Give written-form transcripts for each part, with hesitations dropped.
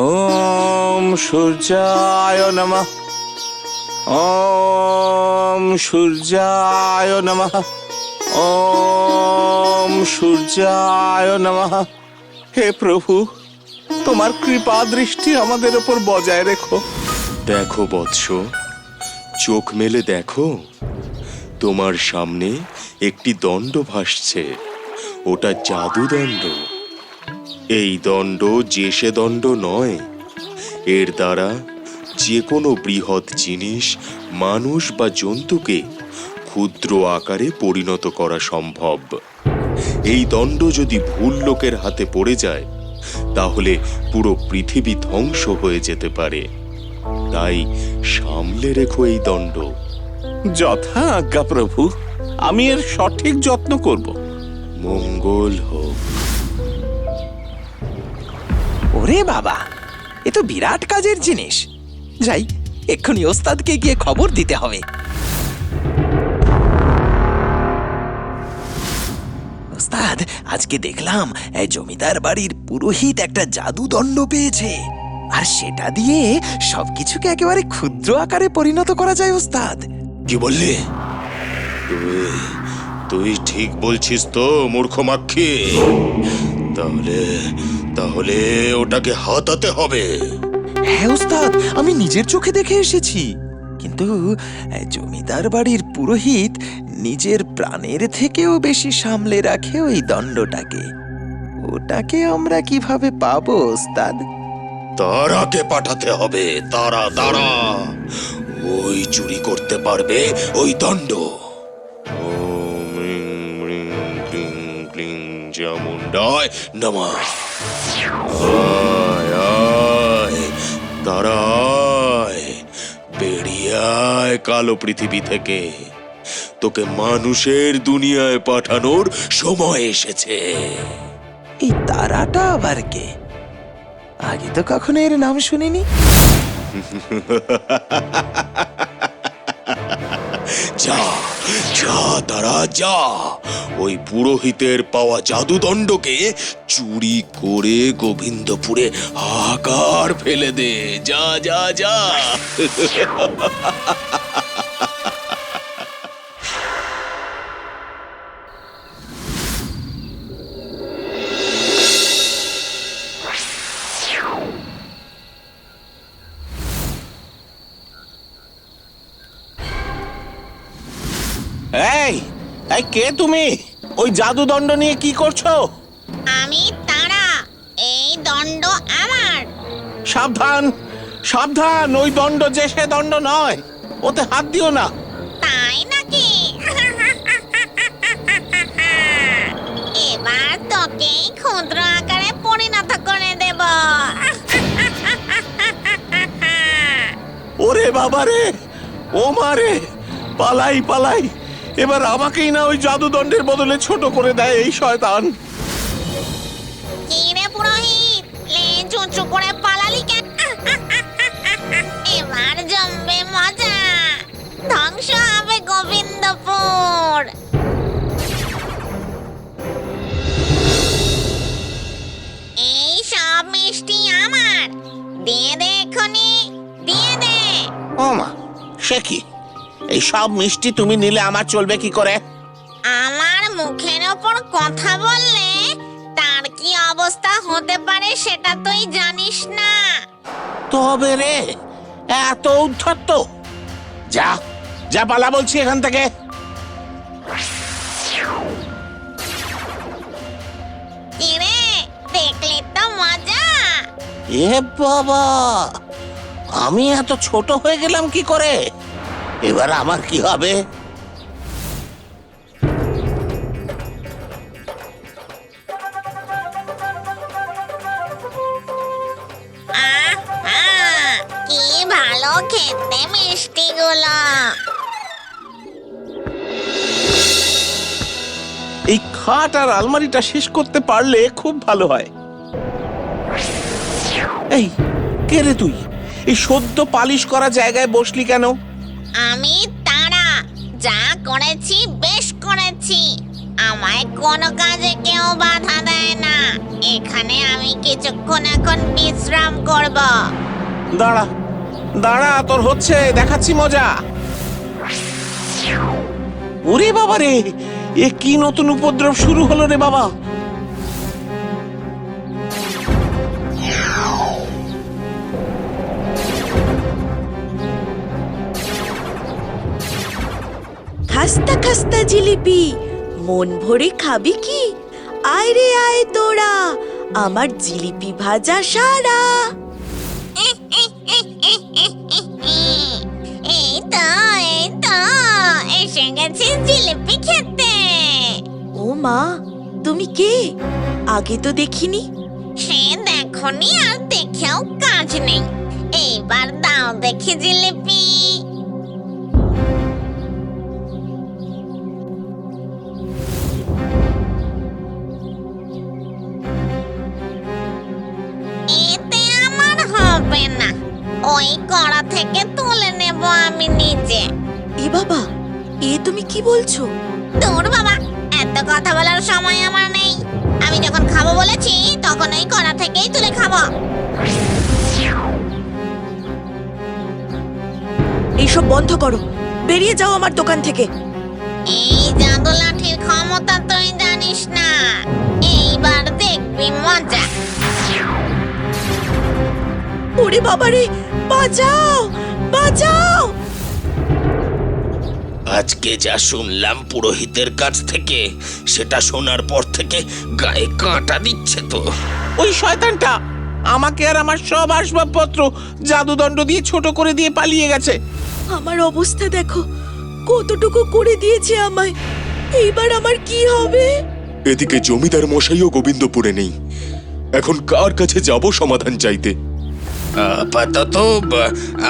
ওম সূর্যায় নমঃ। ওম সূর্যায় নমঃ। ওম সূর্যায় নমঃ। হে প্রভু, তোমার কৃপা দৃষ্টি আমাদের উপর বজায় রেখো। দেখো বৎস, চোখ মেলে দেখো, তোমার সামনে একটি দণ্ড ভাসছে। ওটা জাদুদণ্ড। এই দণ্ড যে সে দণ্ড নয়। এর দ্বারা যে কোনো বৃহৎ জিনিস, মানুষ বা জন্তুকে ক্ষুদ্র আকারে পরিণত করা সম্ভব। এই দণ্ড যদি ভুল লোকের হাতে পড়ে যায়, তাহলে পুরো পৃথিবী ধ্বংস হয়ে যেতে পারে। তাই সামলে রেখো এই দণ্ড। যথা আজ্ঞা প্রভু, আমি এর সঠিক যত্ন করব। মঙ্গল হোক। ওরে বাবা, এ তো বিরাট কাজের জিনিস। যাই, এক্ষুনি ওস্তাদকে গিয়ে খবর দিতে হবে। ওস্তাদ, আজকে দেখলাম জমিদার বাড়ির পুরোহিত একটা জাদুদণ্ড পেয়েছে, আর সেটা দিয়ে সবকিছুকে একেবারে ক্ষুদ্র আকারে পরিণত করা যায়। ওস্তাদ, কি বললি? তুই ঠিক বলছিস তো মূর্খ মাক্ষী? তাহলে তাহলে ওটাকে হাতাতে হবে। হ্যাঁ ওস্তাদ, আমি নিজের চোখে দেখে এসেছি। কিন্তু জমিদার বাড়ির পুরোহিত নিজের প্রাণের থেকেও বেশি সামলে রাখে ওই দণ্ডটাকে। ওটাকে আমরা কিভাবে পাবো ওস্তাদ? তারাকে পাঠাতে হবে। তারা ওই চুরি করতে পারবে ওই দণ্ড। ওম রিং রিং ক্লিং ক্লিং চামুণ্ডায় নমঃ। আয় আয়, তারা আয়, বেরিয়ে আয় কালো পৃথিবী থেকে। তোকে মানুষের দুনিয়ায় পাঠানোর সময় এসেছে। এই তারাটা আবার কে? আগে তো কখনো এর নাম শুনিনি। যা যা তারা যা, ওই পুরোহিতের পাওয়া জাদুদণ্ডকে চুরি করে গোবিন্দপুরে হাহাকার ফেলে দে। যা যা যা। এই এই কে তুমি? ওই জাদুদণ্ড নিয়ে কি করছো? আমি তারা, এই দণ্ড আমার। সাবধান সাবধান, ওই দণ্ড যে সে দণ্ড নয়, ওতে হাত দিও না। তাই নাকি? এবার তোকে ক্ষুদ্র আকারে পরিণত করে দেব। ওরে বাবারে, ও মারে, পালাই পালাই। এবার আমাকেই না ওই জাদুদণ্ডের বদলে ছোট করে দেয় এই শয়তান। কি রে পুরোহিত, লেজ উঁচু করে পালালি কেন? এবার জমবে মজা, ধ্বংস হবে গোবিন্দপুর। এই সব মিষ্টি আমার, দিয়ে দে এক্ষুনি, দিয়ে দে। ও মা, সে কি? এই সব মিষ্টি তুমি নিলে আমার চলবে কি করে? আমার মুখের ওপর কথা বললে তার কি অবস্থা হতে পারে সেটা তুই জানিস না। তবে রে, এত উদ্ধত্ত! যা যা, পালা বলছি এখান থেকে। কিরে, দেখলি তো মজা? এ বাবা, আমি এত ছোট হয়ে গেলাম কি করে? এবার আমার কি হবে? কি ভালো খেতে মিষ্টিগুলো। এই খাট আর আলমারিটা শেষ করতে পারলে খুব ভালো হয়। এই কে রে তুই? এই সদ্য পালিশ করা জায়গায় বসলি কেন? আমি তারা, যা করেছি বেশ করেছি। আমায় কোনো কাজে কেউ বাধা দেয় না। এখানে আমি কিছুক্ষণ এখন বিশ্রাম করব। দাঁড়া দাঁড়া, তোর হচ্ছে, দেখাচ্ছি মজা। ওরে বাবা রে, এ কি নতুন উপদ্রব শুরু হলো রে বাবা! খাস্তা খাস্তা জিলিপি, মন ভরে খাবি কি? আয় রে আয় তোরা, আমার জিলিপি ভাজা সারা। এই তো এসে গেছি জিলিপি খেতে। ও মা, তুমি কে? আগে তো দেখিনি। সে দেখনি আর দেখেও কাজ নেই, এইবার দাও দেখি জিলিপি। এতে আমার হবে না, ওই কড়া থেকে তুলে নেব আমি নিজে। এ বাবা, এ তুমি কি বলছো? দূর বাবা, এত কথা বলার সময় আমার নেই। আমি যখন খাবো বলেছি তখন ওই কড়া থেকেই তুলে খাবো। এইসব বন্ধ করো, বেরিয়ে যাও আমার দোকান থেকে। এই জাদু লাঠির ক্ষমতা তুই জানিস না, এইবার দেখবি মজা। ওরে বাবারে, বাঁচাও বাঁচাও! আজকে যা শুনলাম পুরোহিতের কাছ থেকে, সেটা শোনার পর থেকে গায়ে কাঁটা দিচ্ছে তো। ওই শয়তানটা আমাকে আর আমার সব আসবাবপত্র জাদুদণ্ড দিয়ে ছোট করে দিয়ে পালিয়ে গেছে। আমার অবস্থা দেখো, কতটুকু করে দিয়েছে আমায়। এইবার আমার কি হবে? এদিকে জমিদার মশাইও গোবিন্দপুরে নেই। এখন কার কাছে যাব সমাধান চাইতে? আপাতত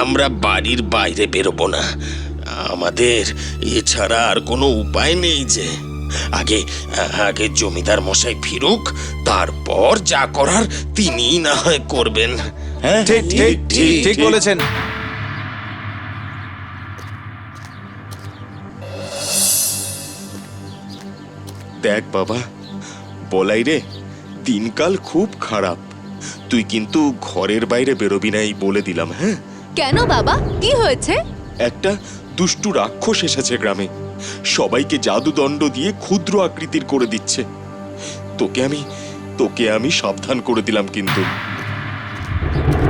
আমরা বাড়ির বাইরে বেরোবো না, আমাদের এছাড়া আর কোনো উপায় নেই। যে আগে আগে জমিদার মশাই ফিরুক, তারপর যা করার তিনিই না হয় করবেন। হ্যাঁ, ঠিক বলেছেন। দেখ বাবা, বলাই রে, দিনকাল খুব খারাপ। তুই কিন্তু ঘরের বাইরে বেরোবি না, এই বলে দিলাম। হ্যাঁ? কেন বাবা, কি হয়েছে? একটা দুষ্টু রাক্ষস এসেছে গ্রামে, সবাইকে জাদুদণ্ড দিয়ে ক্ষুদ্র আকৃতির করে দিচ্ছে। তোকে আমি সাবধান করে দিলাম কিন্তু।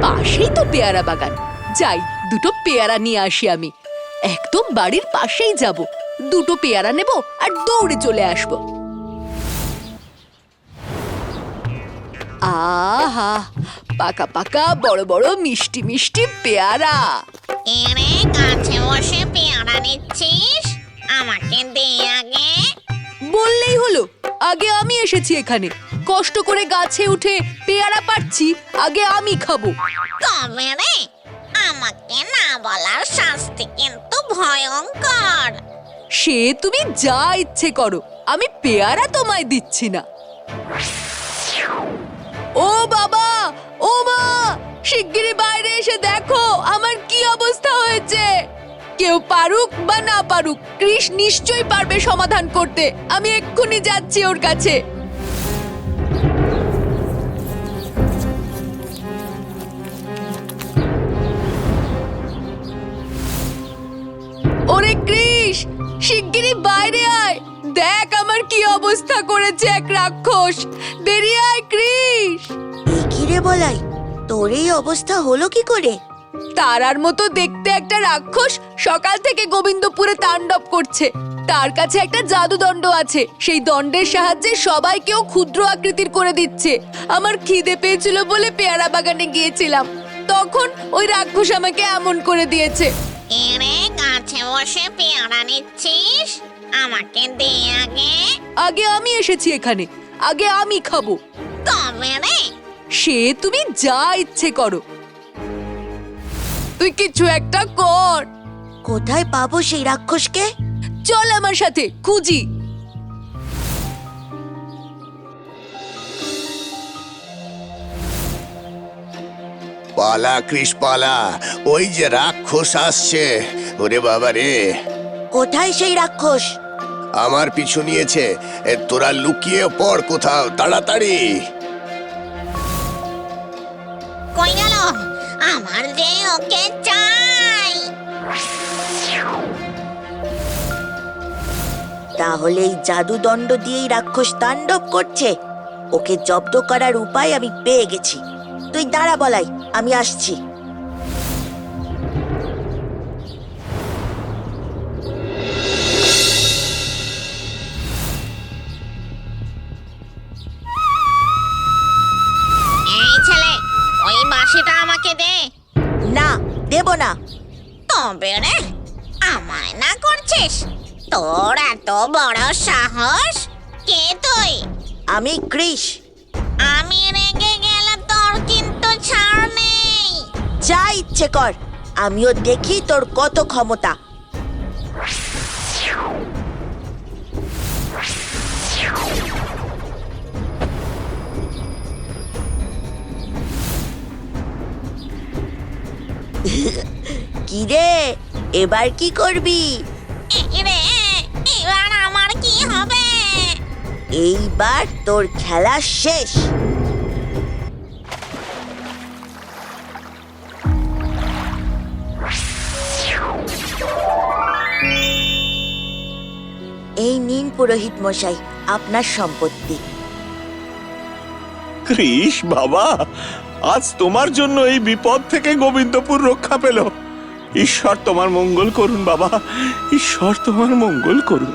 পাশেই তো পেয়ারা বাগান, যাই দুটো পেয়ারা নিয়ে আসি আমি। একদম বাড়ির পাশেই যাব, দুটো পেয়ারা নেব আর দৌড়ে চলে আসব। আহা, পাকা পাকা বড় বড় মিষ্টি মিষ্টি পেয়ারা। এরে গাছে বসে পেয়ারা নিচ্ছিস, আমাকে দে আগে। বললেই হলো, আগে আমি এসেছি এখানে, কষ্ট করে গাছে উঠে পেয়ারা পাড়ছি, আগে আমি খাবো। তবে রে, আমাকে না বলার শাস্তি কিন্তু ভয়ঙ্কর। সে তুমি যা ইচ্ছে করো, আমি পেয়ারা তোমায় দিচ্ছি না। ও বাবা, ও মা, শিগগিরই বাইরে এসে দেখো আমার কি অবস্থা হয়েছে। কেউ পারুক বা না পারুক, কৃষ নিশ্চয়ই পারবে সমাধান করতে। আমি এক্ষুনি যাচ্ছি ওর কাছে। ওরে কৃষ, শিগগিরই বাইরে আয়, দেখ আমার কি অবস্থা করেছে এক রাক্ষস। বেরিয়ে আয় কৃষ। কি রে বলাই, তোর এই অবস্থা হলো কি করে? তারার মতো দেখতে একটা রাক্ষস সকাল থেকে গোবিন্দপুরে তাণ্ডব করছে। তার কাছে একটা জাদুদণ্ড আছে, সেই দণ্ডের সাহায্যে সবাইকেও ক্ষুদ্র আকৃতির করে দিচ্ছে। আমার খিদে পেয়েছিল বলে পেয়ারা বাগানে গিয়েছিলাম, তখন ওই রাক্ষস আমাকে এমন করে দিয়েছে। এরে গাছে বসে পেয়ারা নিচ্ছিস, আমাকে দে আগে। আগে আমি এসেছি এখানে, আগে আমি খাবো। তবে রে, সে তুমি যা ইচ্ছে করো, তুই কিছু একটা কর। কোথায় পাবো সেই রাক্ষসকে? চল আমার সাথে খুঁজি। পালা কৃষ পালা, ওই যে রাক্ষস আসছে। ওরে বাবা রে, কোথায় সেই রাক্ষস? আমার পিছু নিয়েছে। তোরা লুকিয়ে পড় কোথাও, তাড়াতাড়ি। তাহলে এই জাদুদণ্ড দিয়েই রাক্ষস তাণ্ডব করছে। ওকে জব্দ করার উপায় আমি পেয়ে গেছি। তুই দাঁড়া বলাই, আমি আসছি। এই ছেলে, ওই বাঁশিটা আমাকে দে। না, দেব না। তবে রে, আমায় না করছিস? তোর এত বড় সাহস! কে তুই? আমি কৃষ। আমি রেগে গেলে তোর কিন্তু ছাড় নেই। যা ইচ্ছে কর, আমিও দেখি তোর কত ক্ষমতা। কি রে, এবার কি করবি? এই রে, এবার আমার কি হবে? এইবার তোর খেলা শেষ। এই নিন পুরোহিত মশাই, আপনার সম্পত্তি। কৃষ বাবা, আজ তোমার জন্য এই বিপদ থেকে গোবিন্দপুর রক্ষা পেল। ঈশ্বর তোমার মঙ্গল করুন বাবা, ঈশ্বর তোমার মঙ্গল করুন।